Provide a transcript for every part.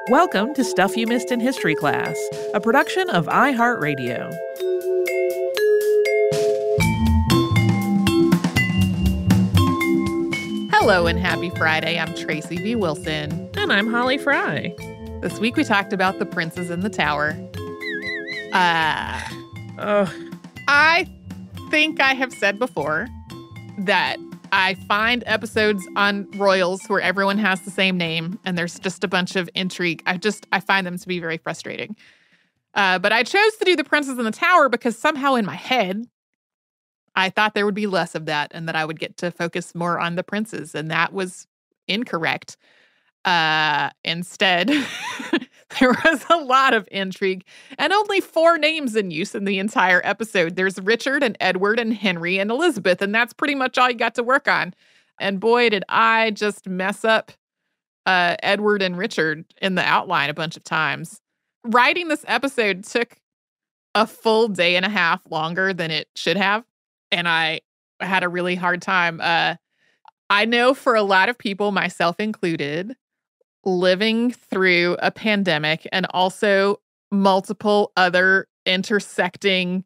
Welcome to Stuff You Missed in History Class, a production of iHeartRadio. Hello and happy Friday. I'm Tracy V. Wilson. And I'm Holly Fry. This week we talked about the princes in the tower. I think I have said before that I find episodes on royals where everyone has the same name and there's just a bunch of intrigue. I find them to be very frustrating. But I chose to do the princes in the tower because somehow in my head, I thought there would be less of that and that I would get to focus more on the princes. And that was incorrect. Instead, there was a lot of intrigue and only 4 names in use in the entire episode. There's Richard and Edward and Henry and Elizabeth, and that's pretty much all you got to work on. And boy, did I just mess up Edward and Richard in the outline a bunch of times. Writing this episode took a full day and a half longer than it should have, and I had a really hard time. I know for a lot of people, myself included, living through a pandemic and also multiple other intersecting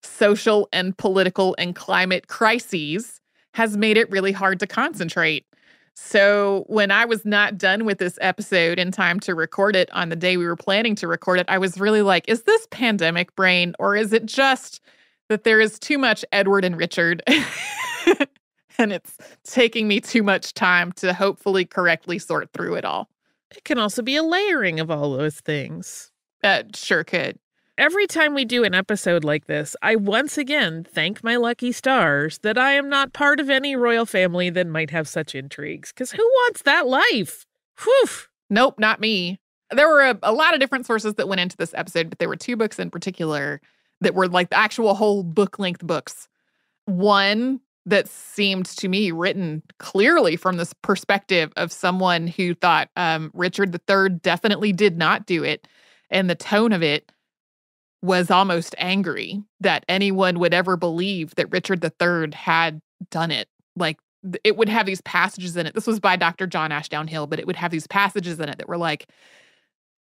social and political and climate crises has made it really hard to concentrate. So when I was not done with this episode in time to record it on the day we were planning to record it, I was really like, is this pandemic brain or is it just that there is too much Edward and Richard and it's taking me too much time to hopefully correctly sort through it all? It can also be a layering of all those things. Sure could. Every time we do an episode like this, I once again thank my lucky stars that I am not part of any royal family that might have such intrigues. Because who wants that life? Whew. Nope, not me. There were a lot of different sources that went into this episode, but there were 2 books in particular that were like the actual whole book-length books. One that seemed to me written clearly from this perspective of someone who thought Richard III definitely did not do it. And the tone of it was almost angry that anyone would ever believe that Richard III had done it. Like, it would have these passages in it. This was by Dr. John Ashdown Hill, but it would have these passages in it that were like,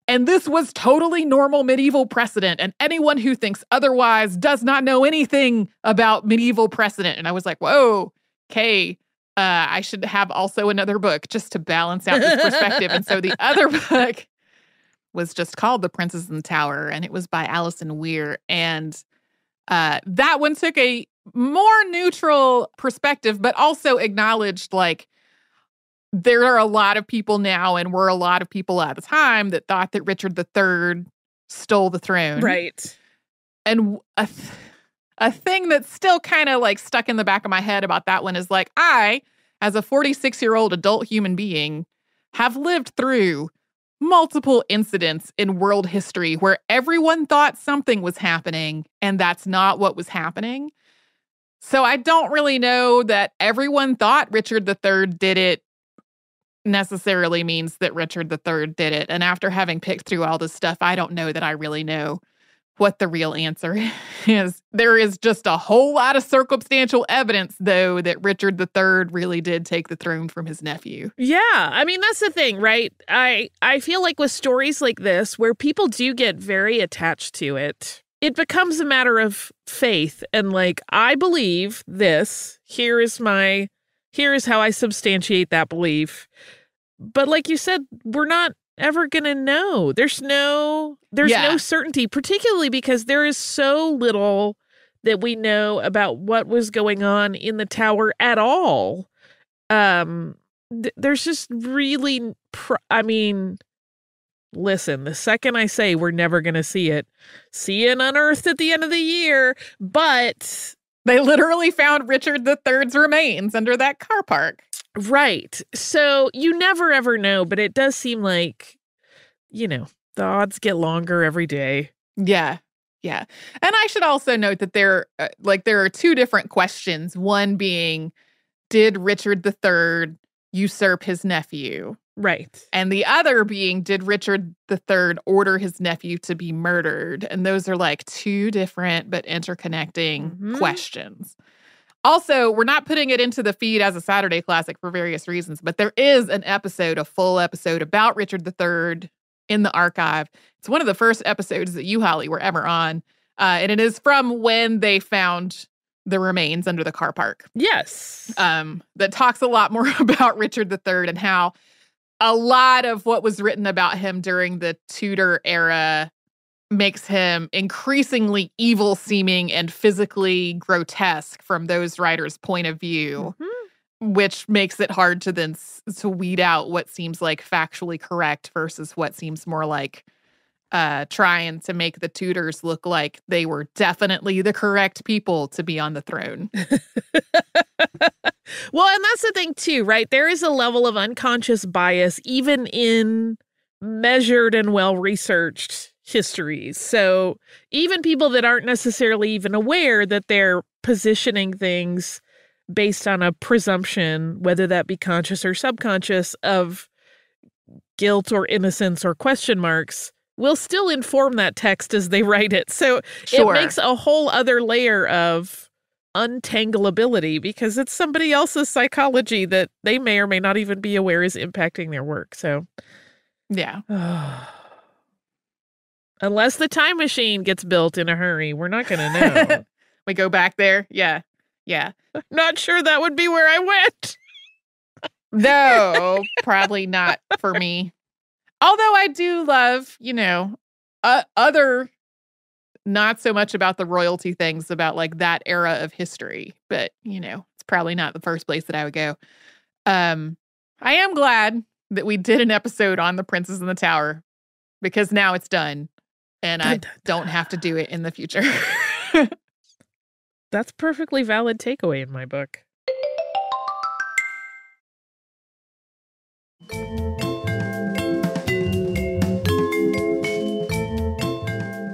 and this was totally normal medieval precedent, and anyone who thinks otherwise does not know anything about medieval precedent. And I was like, whoa, okay, I should have also another book just to balance out this perspective. And so the other book was just called The Princes in the Tower, and it was by Alison Weir. And that one took a more neutral perspective, but also acknowledged, like, there are a lot of people now, and were a lot of people at the time, that thought that Richard III stole the throne. Right. And a thing that's still kind of like stuck in the back of my head about that one is like, I, as a 46-year-old adult human being, have lived through multiple incidents in world history where everyone thought something was happening, and that's not what was happening. So I don't really know that everyone thought Richard III did it necessarily means that Richard III did it. And after having picked through all this stuff, I don't know that I really know what the real answer is. There is just a whole lot of circumstantial evidence, though, that Richard III really did take the throne from his nephew. Yeah, I mean, that's the thing, right? I feel like with stories like this, where people do get very attached to it, it becomes a matter of faith. And like, I believe this. Here is how I substantiate that belief. But like you said, we're not ever going to know. There's no certainty, particularly because there is so little that we know about what was going on in the tower at all. There's just really, listen, the second I say we're never going to see it unearthed at the end of the year, but they literally found Richard III's remains under that car park. Right. So you never ever know, but it does seem like, the odds get longer every day. Yeah. Yeah. And I should also note that there are 2 different questions. One being, did Richard III usurp his nephew? Right. And the other being, did Richard III order his nephew to be murdered? And those are like 2 different but interconnecting questions. Also, we're not putting it into the feed as a Saturday classic for various reasons, but there is an episode, a full episode about Richard III in the archive. It's one of the first episodes that you, Holly, were ever on. And it is from when they found the remains under the car park. Yes. That talks a lot more about Richard III and how a lot of what was written about him during the Tudor era makes him increasingly evil seeming and physically grotesque from those writers' point of view, which makes it hard to then to weed out what seems like factually correct versus what seems more like trying to make the Tudors look like they were definitely the correct people to be on the throne. Well, and that's the thing too, right? There is a level of unconscious bias even in measured and well-researched histories. So even people that aren't necessarily even aware that they're positioning things based on a presumption, whether that be conscious or subconscious, of guilt or innocence or question marks, will still inform that text as they write it. So It makes a whole other layer of untangleability because it's somebody else's psychology that they may or may not even be aware is impacting their work. So, yeah. Unless the time machine gets built in a hurry, we're not going to know. We go back there? Yeah. Yeah. Not sure that would be where I went. No, probably not for me. Although I do love, other, not so much about the royalty things, about like that era of history. But, it's probably not the first place that I would go. I am glad that we did an episode on The Princess in the Tower because now it's done. And I don't have to do it in the future. That's perfectly valid takeaway in my book.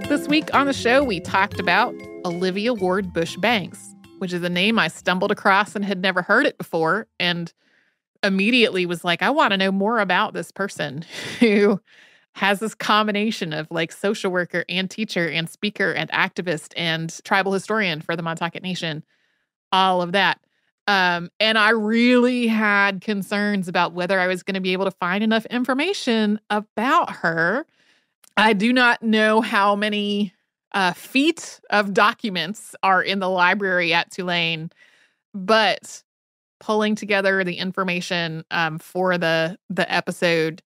This week on the show, we talked about Olivia Ward Bush Banks, which is a name I stumbled across and had never heard it before, and immediately was like, I want to know more about this person who has this combination of like social worker and teacher and speaker and activist and tribal historian for the Montaukett Nation, all of that. And I really had concerns about whether I was going to be able to find enough information about her. I do not know how many feet of documents are in the library at Tulane, but pulling together the information for the episode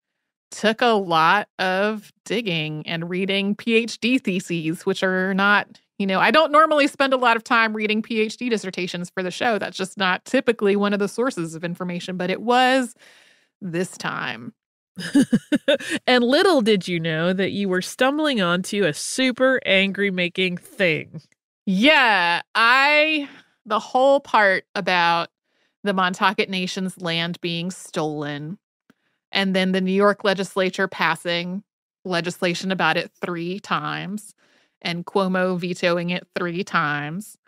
took a lot of digging and reading PhD theses, which are not, I don't normally spend a lot of time reading PhD dissertations for the show. That's just not typically one of the sources of information, but it was this time. And little did you know that you were stumbling onto a super angry-making thing. Yeah, the whole part about the Montaukett Nation's land being stolen, and then the New York legislature passing legislation about it 3 times, and Cuomo vetoing it 3 times.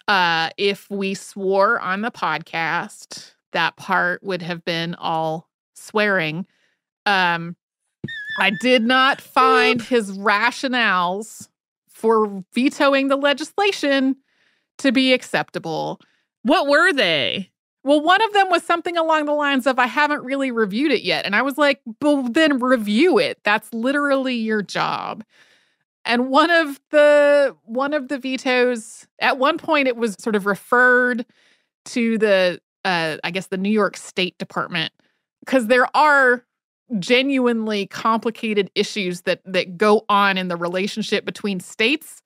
If we swore on the podcast, that part would have been all swearing. I did not find his rationales for vetoing the legislation to be acceptable. What were they? Well, one of them was something along the lines of, I haven't really reviewed it yet. And I was like, well, then review it. That's literally your job. And one of the vetoes, at one point it was sort of referred to the New York State Department, because there are genuinely complicated issues that go on in the relationship between states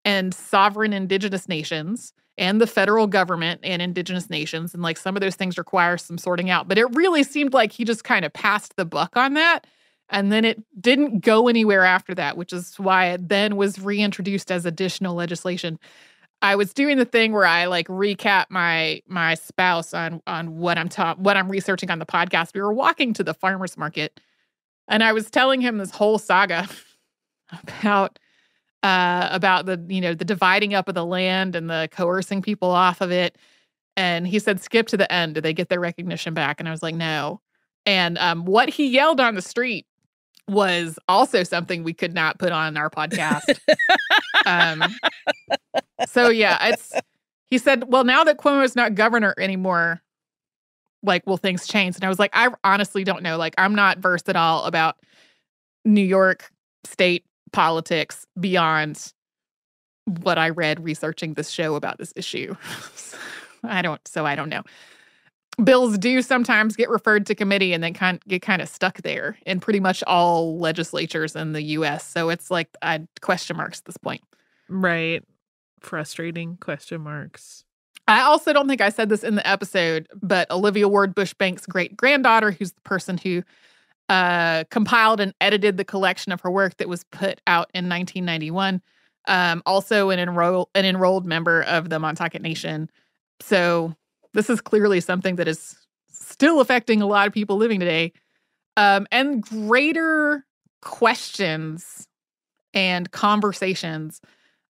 and sovereign indigenous nations and the federal government and indigenous nations. And like some of those things require some sorting out. But it really seemed like he just kind of passed the buck on that. And then it didn't go anywhere after that, which is why it then was reintroduced as additional legislation. I was doing the thing where I like recap my spouse on what I'm researching on the podcast. We were walking to the farmer's market, and I was telling him this whole saga about the the dividing up of the land and the coercing people off of it. And he said, skip to the end. Did they get their recognition back? And I was like, no. And what he yelled on the street was also something we could not put on our podcast. So yeah, He said, well, now that Cuomo's not governor anymore, like, will things change? And I was like, I honestly don't know. Like, I'm not versed at all about New York state politics beyond what I read researching this show about this issue. I don't know. Bills do sometimes get referred to committee and then get kind of stuck there in pretty much all legislatures in the U.S. So it's like question marks at this point. Right. Frustrating question marks. I also don't think I said this in the episode, but Olivia Ward Bushbank's great-granddaughter, who's the person who compiled and edited the collection of her work that was put out in 1991, also an enrolled member of the Montaukett Nation. So this is clearly something that is still affecting a lot of people living today. And greater questions and conversations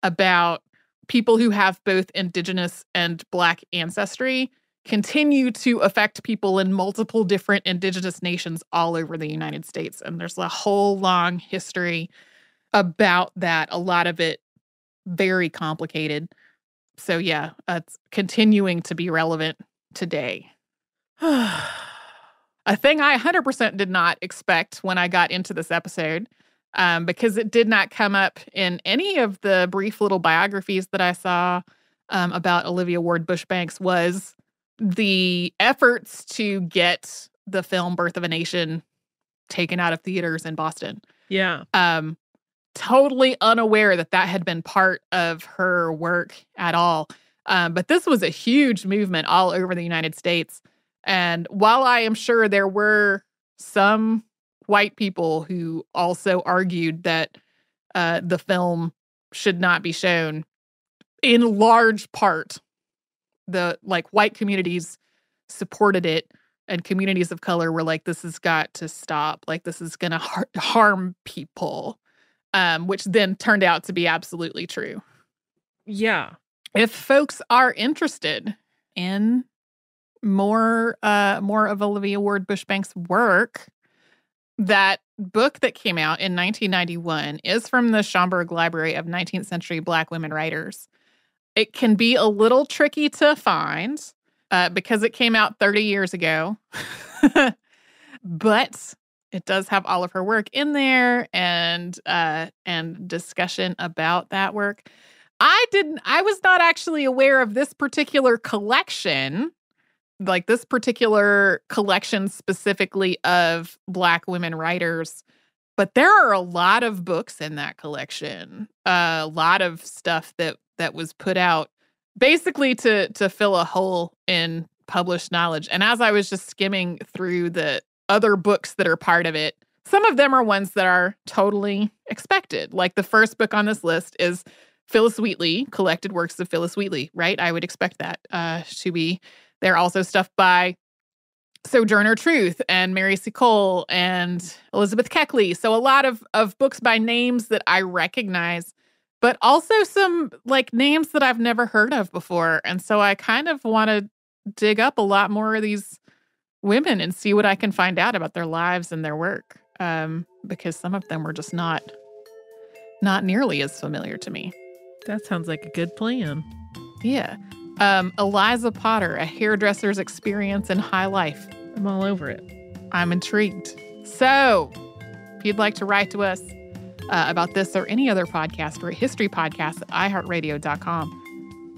about people who have both Indigenous and Black ancestry continue to affect people in multiple different Indigenous nations all over the United States. And there's a whole long history about that, a lot of it very complicated. So yeah, it's continuing to be relevant today. A thing I 100% did not expect when I got into this episode, because it did not come up in any of the brief little biographies that I saw about Olivia Ward Bushbanks, was the efforts to get the film Birth of a Nation taken out of theaters in Boston. Yeah. Totally unaware that had been part of her work at all. But this was a huge movement all over the United States. And while I am sure there were some white people who also argued that the film should not be shown, in large part, the white communities supported it, and communities of color were like, this has got to stop. Like, this is going to harm people, which then turned out to be absolutely true. Yeah. If folks are interested in more of Olivia Ward Bushbank's work, that book that came out in 1991 is from the Schomburg Library of 19th Century Black Women Writers. It can be a little tricky to find because it came out 30 years ago, but it does have all of her work in there and discussion about that work. I was not actually aware of this particular collection, like this particular collection specifically of Black women writers, but there are a lot of books in that collection, a lot of stuff that was put out basically to fill a hole in published knowledge. And as I was just skimming through the other books that are part of it, some of them are ones that are totally expected. Like the first book on this list is Phyllis Wheatley, Collected Works of Phyllis Wheatley, right? I would expect that to be. There are also stuff by Sojourner Truth and Mary C. Cole and Elizabeth Keckley. So a lot of books by names that I recognize, but also some names that I've never heard of before. And so I kind of want to dig up a lot more of these women and see what I can find out about their lives and their work, because some of them were just not nearly as familiar to me. That sounds like a good plan. Yeah. Eliza Potter, A Hairdresser's Experience in High Life. I'm all over it. I'm intrigued. So, if you'd like to write to us about this or any other podcast, or a history podcast at iHeartRadio.com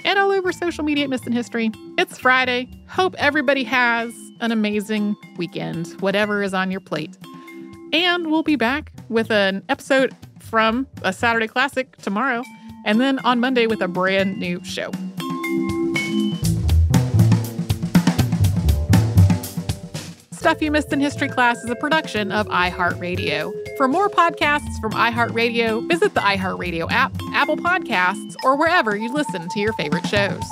and all over social media at Missed in History. It's Friday. Hope everybody has an amazing weekend, whatever is on your plate. And we'll be back with an episode from a Saturday Classic tomorrow, and then on Monday with a brand new show. Stuff You Missed in History Class is a production of iHeartRadio. For more podcasts from iHeartRadio, visit the iHeartRadio app, Apple Podcasts, or wherever you listen to your favorite shows.